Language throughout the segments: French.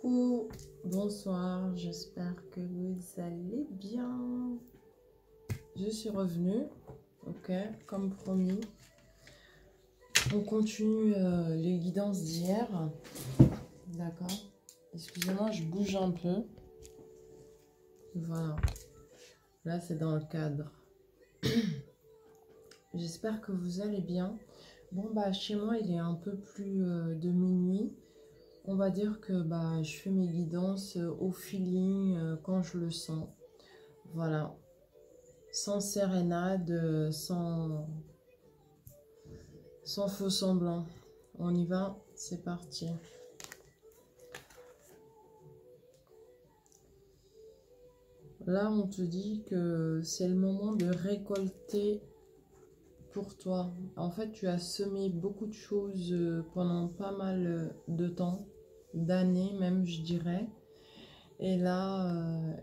Coucou, bonsoir, j'espère que vous allez bien. Je suis revenue, ok, comme promis. On continue les guidances d'hier, d'accord. Excusez-moi, je bouge un peu. Voilà, là c'est dans le cadre. J'espère que vous allez bien. Bon, bah chez moi il est un peu plus de minuit. On va dire que je fais mes guidances au feeling quand je le sens. Voilà. Sans sérénade, sans faux semblant. On y va, c'est parti. Là, on te dit que c'est le moment de récolter pour toi. En fait, tu as semé beaucoup de choses pendant pas mal de temps, d'années même, je dirais. Et là,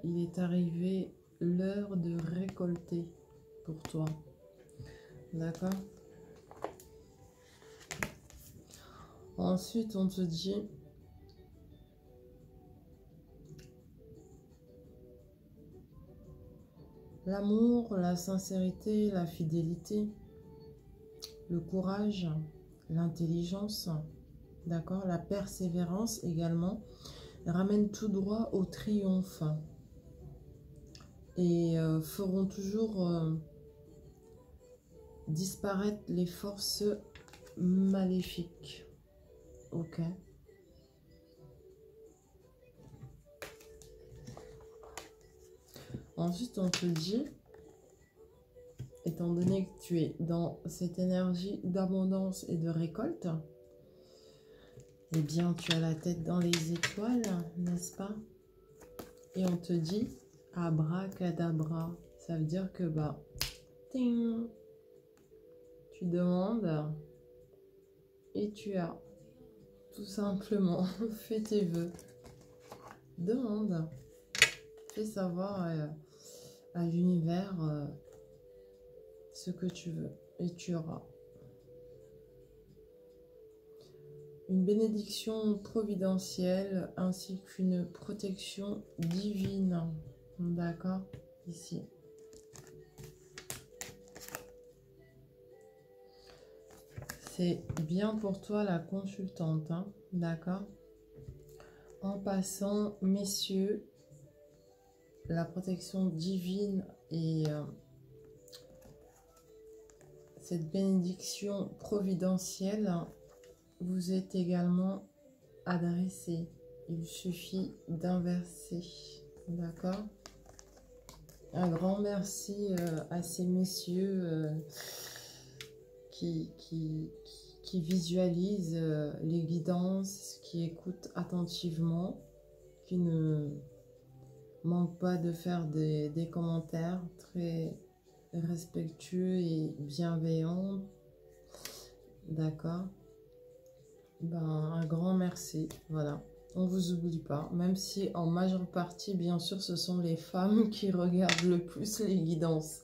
il est arrivé l'heure de récolter pour toi. D'accord? Ensuite, on te dit l'amour, la sincérité, la fidélité, le courage, l'intelligence, d'accord? La persévérance également ramène tout droit au triomphe et feront toujours disparaître les forces maléfiques. Ok. Ensuite, on te dit, étant donné que tu es dans cette énergie d'abondance et de récolte, eh bien, tu as la tête dans les étoiles, n'est-ce pas? Et on te dit, abracadabra. Ça veut dire que, ting, tu demandes et tu as tout simplement fait tes vœux. Demande. Fais savoir à l'univers ce que tu veux et tu auras. Une bénédiction providentielle ainsi qu'une protection divine. D'accord? Ici. C'est bien pour toi la consultante. Hein? D'accord? En passant, messieurs, la protection divine et cette bénédiction providentielle vous est également adressée. Il suffit d'inverser. D'accord? Un grand merci à ces messieurs qui visualisent les guidances, qui écoutent attentivement, qui ne manquent pas de faire des commentaires très respectueux et bienveillants. D'accord? Un grand merci. Voilà. On vous oublie pas. Même si en majeure partie, bien sûr, ce sont les femmes qui regardent le plus les guidances.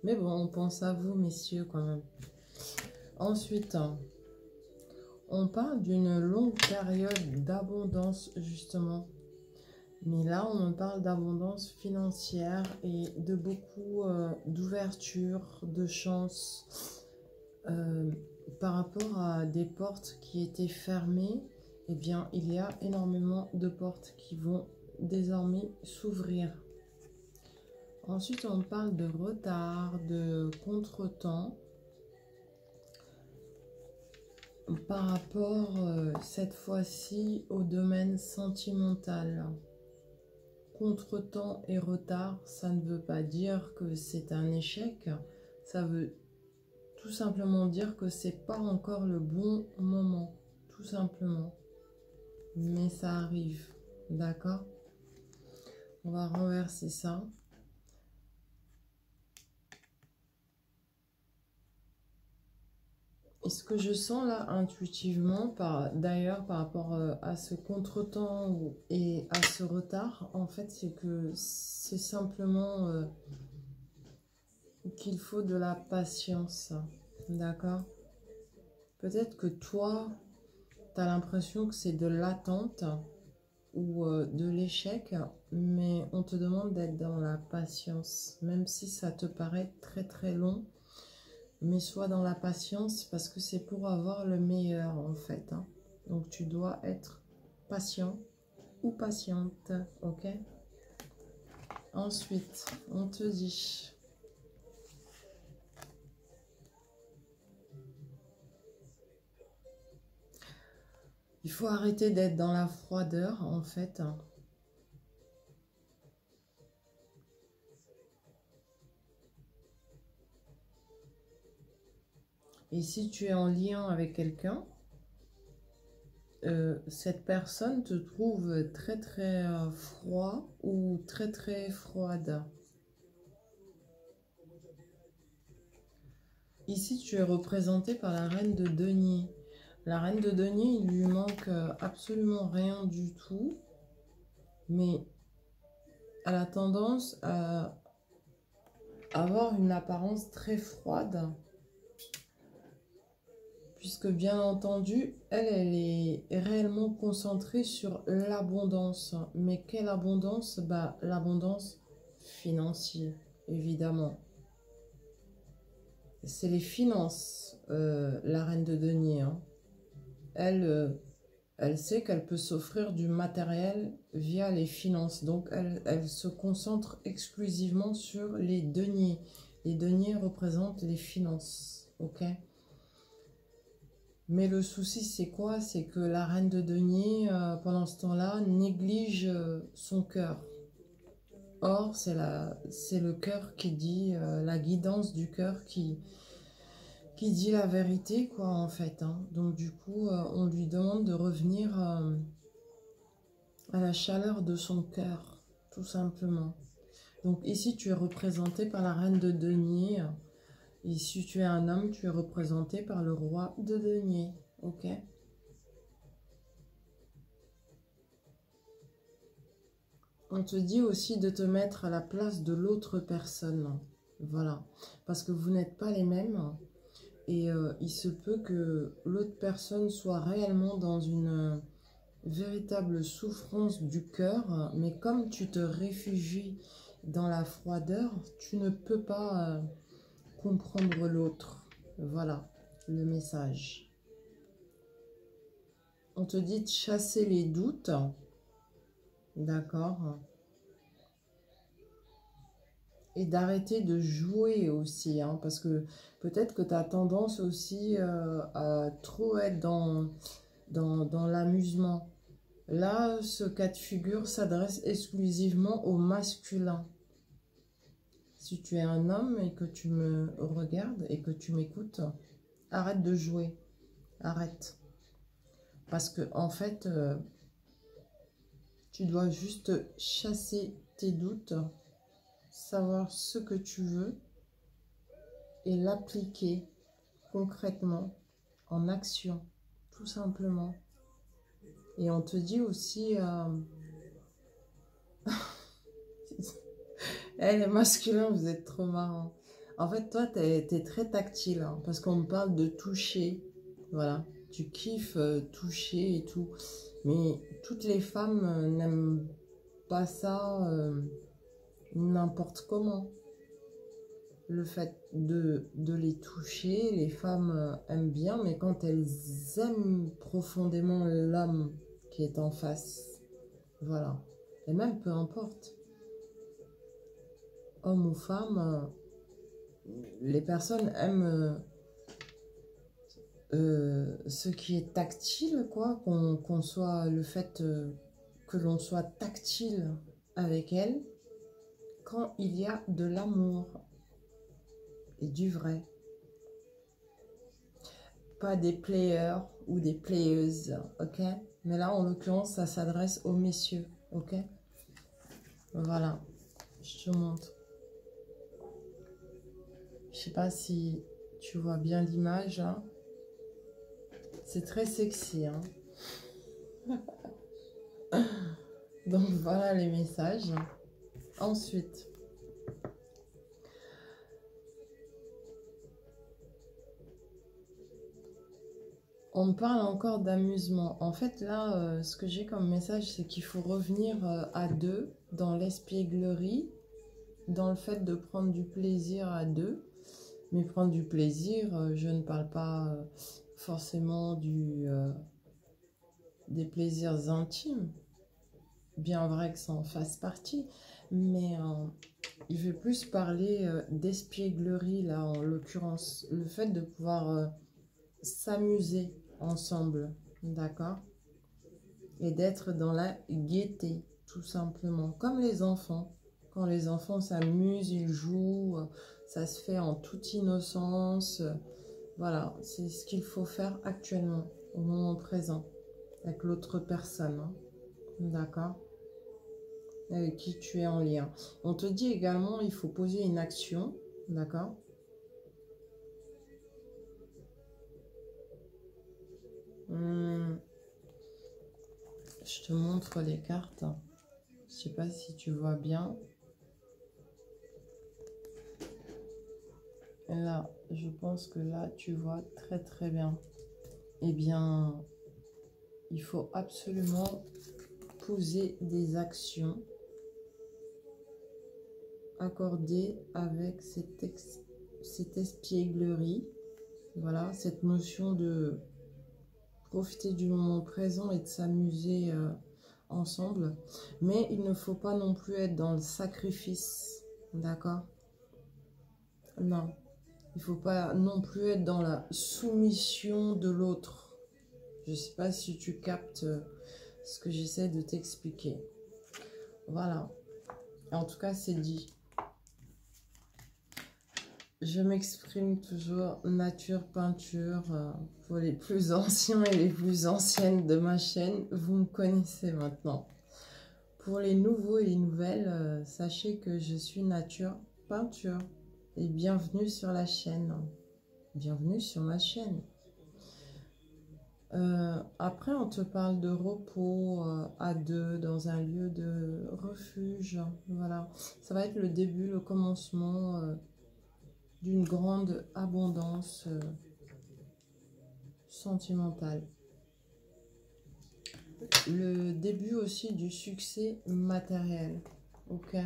Mais bon, on pense à vous, messieurs, quand même. Ensuite, on parle d'une longue période d'abondance, justement. Mais là, on parle d'abondance financière et de beaucoup d'ouverture, de chance. Par rapport à des portes qui étaient fermées, eh bien, il y a énormément de portes qui vont désormais s'ouvrir. Ensuite, on parle de retard, de contretemps. Par rapport, cette fois-ci, au domaine sentimental. Contretemps et retard, ça ne veut pas dire que c'est un échec. Ça veut tout simplement dire que c'est pas encore le bon moment. Tout simplement. Mais ça arrive. D'accord? On va renverser ça. Et ce que je sens là intuitivement, d'ailleurs par rapport à ce contretemps et à ce retard, en fait, c'est que c'est simplement qu'il faut de la patience. D'accord? Peut-être que toi, tu as l'impression que c'est de l'attente, ou de l'échec, mais on te demande d'être dans la patience, même si ça te paraît très très long, mais sois dans la patience parce que c'est pour avoir le meilleur en fait, hein. Donc tu dois être patient ou patiente, ok? Ensuite, on te dit... Il faut arrêter d'être dans la froideur, en fait. Et si tu es en lien avec quelqu'un, cette personne te trouve très très froid ou très très froide. Ici, tu es représenté par la reine de denier. La reine de denier, il lui manque absolument rien du tout, mais elle a tendance à avoir une apparence très froide, puisque bien entendu, elle est réellement concentrée sur l'abondance. Mais quelle abondance? Bah, l'abondance financière, évidemment. C'est les finances, la reine de denier, hein. Elle sait qu'elle peut s'offrir du matériel via les finances. Donc, elle se concentre exclusivement sur les deniers. Les deniers représentent les finances, ok? Mais le souci, c'est quoi? C'est que la reine de denier, pendant ce temps-là, néglige son cœur. Or, c'est le cœur qui dit, la guidance du cœur qui dit la vérité, quoi, en fait, hein. Donc, du coup, on lui demande de revenir à la chaleur de son cœur, tout simplement. Donc, ici, tu es représenté par la reine de denier. Et si tu es un homme, tu es représenté par le roi de denier, ok? On te dit aussi de te mettre à la place de l'autre personne. Voilà. Parce que vous n'êtes pas les mêmes. Et il se peut que l'autre personne soit réellement dans une véritable souffrance du cœur. Mais comme tu te réfugies dans la froideur, tu ne peux pas comprendre l'autre. Voilà le message. On te dit de chasser les doutes. D'accord? Et d'arrêter de jouer aussi, hein, parce que peut-être que tu as tendance aussi à trop être dans l'amusement. Là, ce cas de figure s'adresse exclusivement au masculin. Si tu es un homme et que tu me regardes et que tu m'écoutes, arrête de jouer. Arrête. Parce que en fait, tu dois juste chasser tes doutes, savoir ce que tu veux et l'appliquer concrètement en action, tout simplement. Et on te dit aussi, les masculins, vous êtes trop marrants. En fait, toi, t'es très tactile, hein, parce qu'on me parle de toucher, voilà. Tu kiffes toucher et tout. Mais toutes les femmes n'aiment pas ça n'importe comment. Le fait de les toucher, les femmes aiment bien, mais quand elles aiment profondément l'homme qui est en face, voilà. Et même peu importe, homme ou femme, les personnes aiment ce qui est tactile, quoi, qu'on soit, le fait que l'on soit tactile avec elles, quand il y a de l'amour et du vrai. Pas des players ou des playeuses, ok? Mais là, en l'occurrence, ça s'adresse aux messieurs, ok? Voilà, je te montre. Je sais pas si tu vois bien l'image, hein. C'est très sexy, hein. Donc voilà les messages. Ensuite, On me parle encore d'amusement. En fait, là, ce que j'ai comme message, c'est qu'il faut revenir à deux dans l'espièglerie, dans le fait de prendre du plaisir à deux. Mais prendre du plaisir, je ne parle pas forcément des plaisirs intimes. Bien vrai que ça en fasse partie, mais il veut plus parler d'espièglerie, là, en l'occurrence. Le fait de pouvoir s'amuser ensemble, d'accord? Et d'être dans la gaieté, tout simplement. Comme les enfants. Quand les enfants s'amusent, ils jouent, ça se fait en toute innocence. Voilà, c'est ce qu'il faut faire actuellement, au moment présent, avec l'autre personne, hein, d'accord? Avec qui tu es en lien. On te dit également, il faut poser une action, d'accord? Je te montre les cartes. Je sais pas si tu vois bien. Et là, je pense que là, tu vois très très bien. Eh bien, il faut absolument poser des actions accordées avec cette espièglerie. Voilà, cette notion de profiter du moment présent et de s'amuser ensemble. Mais il ne faut pas non plus être dans le sacrifice, d'accord? Non, il ne faut pas non plus être dans la soumission de l'autre. Je ne sais pas si tu captes ce que j'essaie de t'expliquer. Voilà. En tout cas, c'est dit. Je m'exprime toujours nature, peinture, pour les plus anciens et les plus anciennes de ma chaîne. Vous me connaissez maintenant. Pour les nouveaux et les nouvelles, sachez que je suis nature, peinture. Et bienvenue sur la chaîne. Bienvenue sur ma chaîne. Après, on te parle de repos à deux dans un lieu de refuge. Voilà. Ça va être le début, le commencement d'une grande abondance sentimentale. Le début aussi du succès matériel. Ok?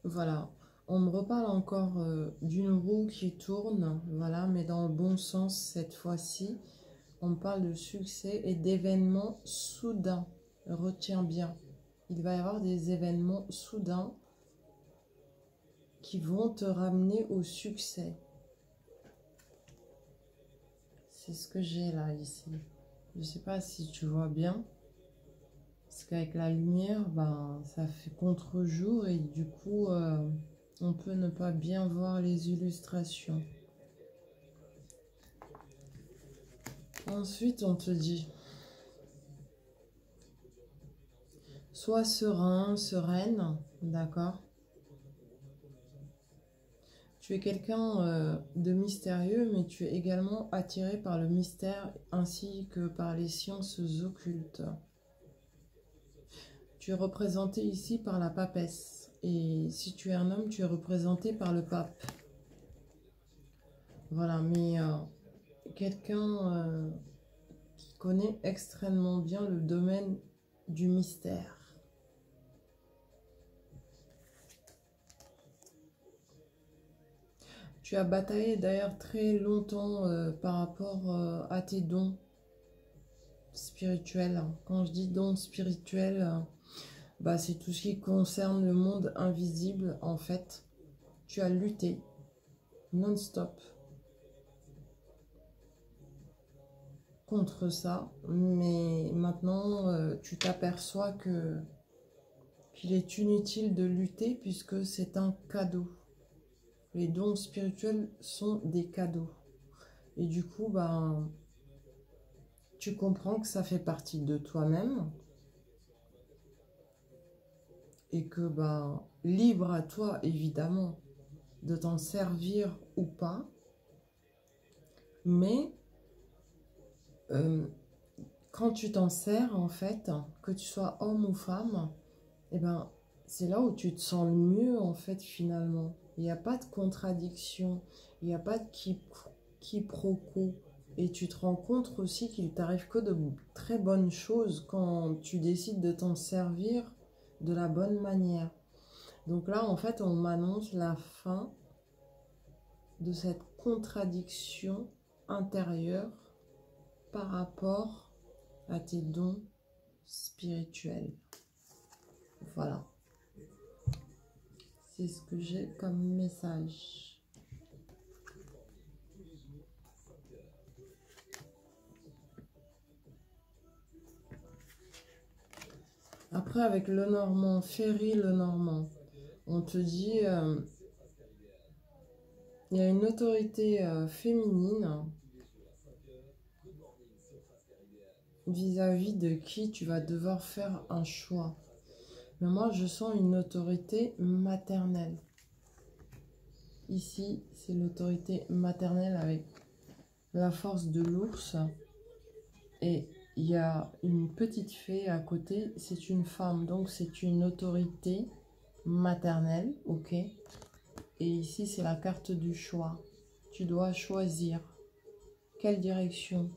Voilà. On me reparle encore d'une roue qui tourne, voilà, mais dans le bon sens cette fois-ci. On me parle de succès et d'événements soudains. Retiens bien. Il va y avoir des événements soudains qui vont te ramener au succès. C'est ce que j'ai là, ici. Je ne sais pas si tu vois bien. Parce qu'avec la lumière, ben, ça fait contre-jour et du coup, on peut ne pas bien voir les illustrations. Ensuite, on te dit, sois serein, sereine, d'accord? Tu es quelqu'un de mystérieux, mais tu es également attiré par le mystère ainsi que par les sciences occultes. Tu es représenté ici par la papesse. Et si tu es un homme, tu es représenté par le pape. Voilà, mais quelqu'un qui connaît extrêmement bien le domaine du mystère. Tu as bataillé d'ailleurs très longtemps par rapport à tes dons spirituels. Quand je dis dons spirituels, bah, c'est tout ce qui concerne le monde invisible en fait. Tu as lutté non-stop contre ça, mais maintenant tu t'aperçois qu'il est inutile de lutter puisque c'est un cadeau. Les dons spirituels sont des cadeaux. Et du coup, ben, tu comprends que ça fait partie de toi-même. Et que, ben, libre à toi, évidemment, de t'en servir ou pas. Mais, quand tu t'en sers, en fait, que tu sois homme ou femme, eh ben, c'est là où tu te sens le mieux, en fait, finalement. Il n'y a pas de contradiction. Il n'y a pas de quiproquos. Et tu te rends compte aussi qu'il t'arrive que de très bonnes choses quand tu décides de t'en servir de la bonne manière. Donc là, en fait, on m'annonce la fin de cette contradiction intérieure par rapport à tes dons spirituels. Voilà. C'est ce que j'ai comme message. Après, avec le Normand, Ferry le Normand, on te dit, il y a une autorité féminine vis-à-vis de qui tu vas devoir faire un choix. Mais moi, je sens une autorité maternelle. Ici, c'est l'autorité maternelle avec la force de l'ours. Et il y a une petite fée à côté, c'est une femme. Donc, c'est une autorité maternelle, ok? Et ici, c'est la carte du choix. Tu dois choisir. Quelle direction?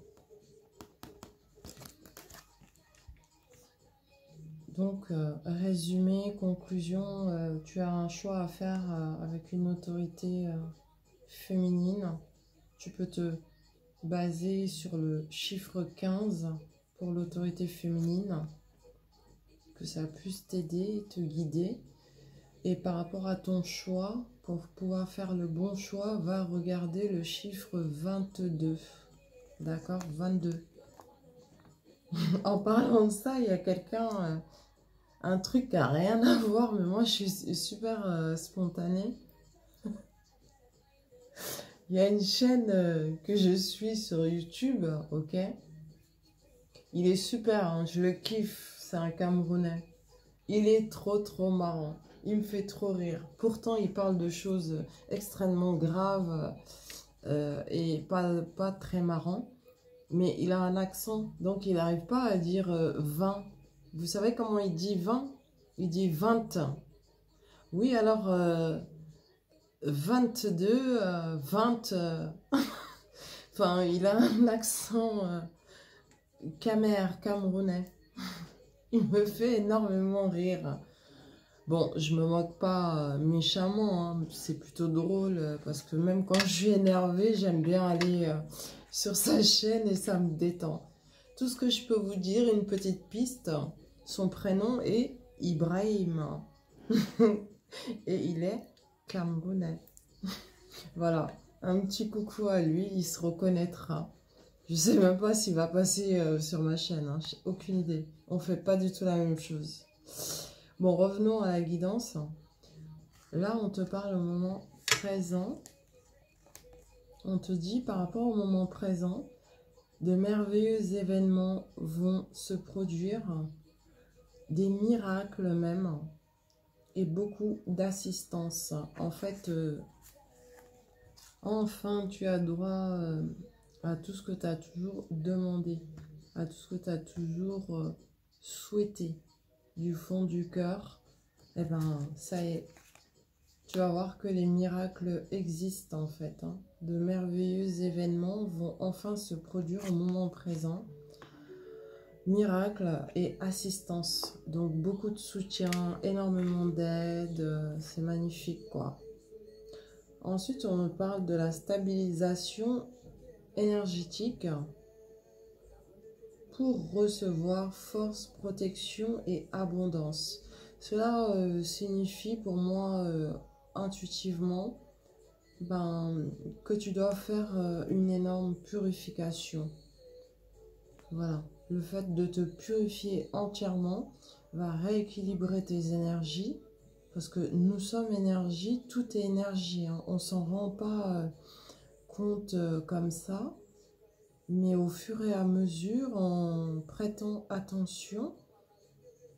Donc, résumé, conclusion, tu as un choix à faire avec une autorité féminine. Tu peux te baser sur le chiffre 15 pour l'autorité féminine, que ça puisse t'aider, te guider. Et par rapport à ton choix, pour pouvoir faire le bon choix, va regarder le chiffre 22. D'accord? 22. En parlant de ça, il y a quelqu'un... un truc qui n'a rien à voir, mais moi je suis super spontanée. Il y a une chaîne que je suis sur YouTube, ok? Il est super, hein, je le kiffe, c'est un Camerounais. Il est trop marrant, il me fait trop rire. Pourtant, il parle de choses extrêmement graves et pas très marrant. Mais il a un accent, donc il n'arrive pas à dire 20. Vous savez comment il dit 20? Il dit 20. Oui, alors 22, 20. Enfin, il a un accent camerounais. Il me fait énormément rire. Bon, je me moque pas méchamment, hein. C'est plutôt drôle parce que même quand je suis énervée, j'aime bien aller sur sa chaîne et ça me détend. Tout ce que je peux vous dire, une petite piste, son prénom est Ibrahim. Et il est camerounais. Voilà, un petit coucou à lui, il se reconnaîtra. Je sais même pas s'il va passer sur ma chaîne, hein. J'ai aucune idée. On fait pas du tout la même chose. Bon, revenons à la guidance. Là, on te parle au moment présent. On te dit, par rapport au moment présent, de merveilleux événements vont se produire, des miracles même, et beaucoup d'assistance. En fait, enfin, tu as droit à tout ce que tu as toujours demandé, à tout ce que tu as toujours souhaité du fond du cœur. Eh ben, ça y est. Tu vas voir que les miracles existent en fait, hein. De merveilleux événements vont enfin se produire au moment présent. Miracles et assistance. Donc beaucoup de soutien, énormément d'aide. C'est magnifique quoi. Ensuite, on me parle de la stabilisation énergétique pour recevoir force, protection et abondance. Cela signifie pour moi intuitivement que tu dois faire une énorme purification. Voilà, le fait de te purifier entièrement va rééquilibrer tes énergies parce que nous sommes énergie, tout est énergie, hein. On s'en rend pas compte comme ça, mais au fur et à mesure, en prêtant attention,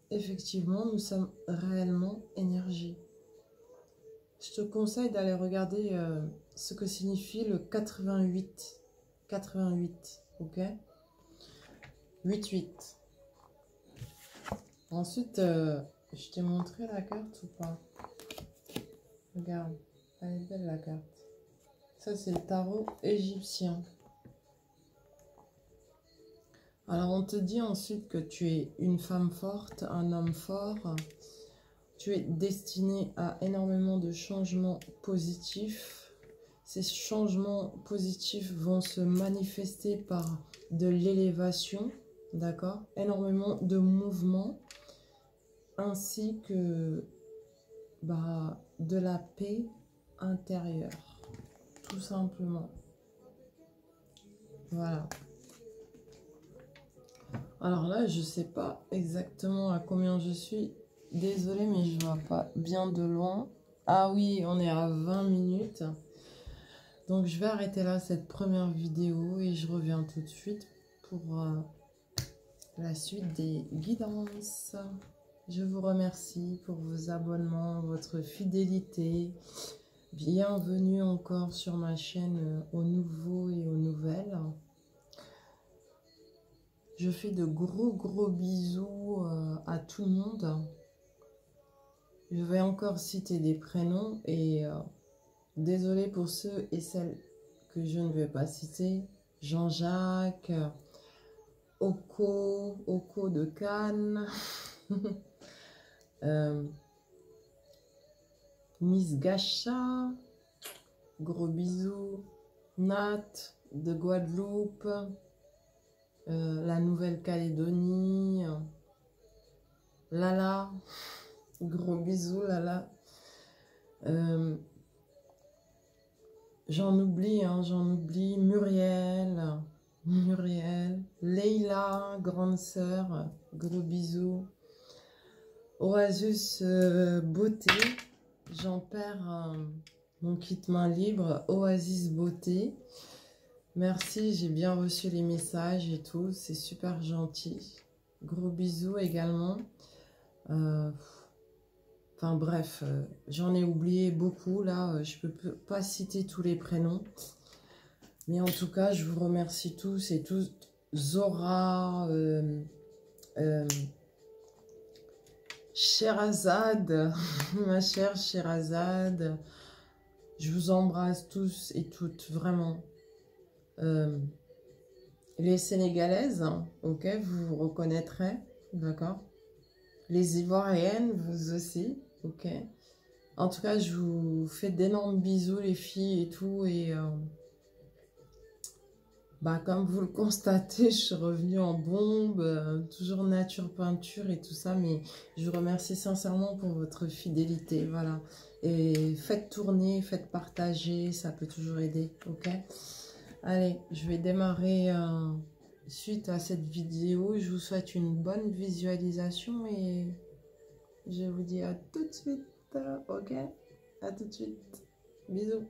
effectivement, nous sommes réellement énergie. Je te conseille d'aller regarder ce que signifie le 88. 88, ok? 88. Ensuite, je t'ai montré la carte ou pas? Regarde, elle est belle la carte. Ça, c'est le tarot égyptien. Alors, on te dit ensuite que tu es une femme forte, un homme fort. Tu es destiné à énormément de changements positifs. Ces changements positifs vont se manifester par de l'élévation, d'accord? Énormément de mouvements, ainsi que de la paix intérieure, tout simplement. Voilà. Alors là, je ne sais pas exactement à combien je suis. Désolée, mais je ne vois pas bien de loin. Ah oui, on est à 20 minutes. Donc, je vais arrêter là cette première vidéo et je reviens tout de suite pour la suite des guidances. Je vous remercie pour vos abonnements, votre fidélité. Bienvenue encore sur ma chaîne aux nouveaux et aux nouvelles. Je fais de gros bisous à tout le monde. Je vais encore citer des prénoms et désolé pour ceux et celles que je ne vais pas citer. Jean-Jacques, Oko de Cannes, Miss Gacha, gros bisous, Nat de Guadeloupe, la Nouvelle-Calédonie, Lala, gros bisous Lala. J'en oublie, Muriel, Leïla, grande sœur, gros bisous. Oasis Beauté, j'en perds mon kit main libre, Oasis Beauté. Merci, j'ai bien reçu les messages et tout, c'est super gentil. Gros bisous également. Enfin bref, j'en ai oublié beaucoup là, je peux pas citer tous les prénoms. Mais en tout cas, je vous remercie tous et toutes. Zora, Sherazade, ma chère Sherazade, je vous embrasse tous et toutes, vraiment. Les Sénégalaises, ok, vous vous reconnaîtrez, d'accord. Les Ivoiriennes, vous aussi, ok. En tout cas, je vous fais d'énormes bisous les filles et tout, et comme vous le constatez, je suis revenue en bombe, toujours nature peinture et tout ça, mais je vous remercie sincèrement pour votre fidélité, voilà. Et faites tourner, faites partager, ça peut toujours aider, ok. Allez, je vais démarrer suite à cette vidéo. Je vous souhaite une bonne visualisation et je vous dis à tout de suite, ok. À tout de suite, bisous.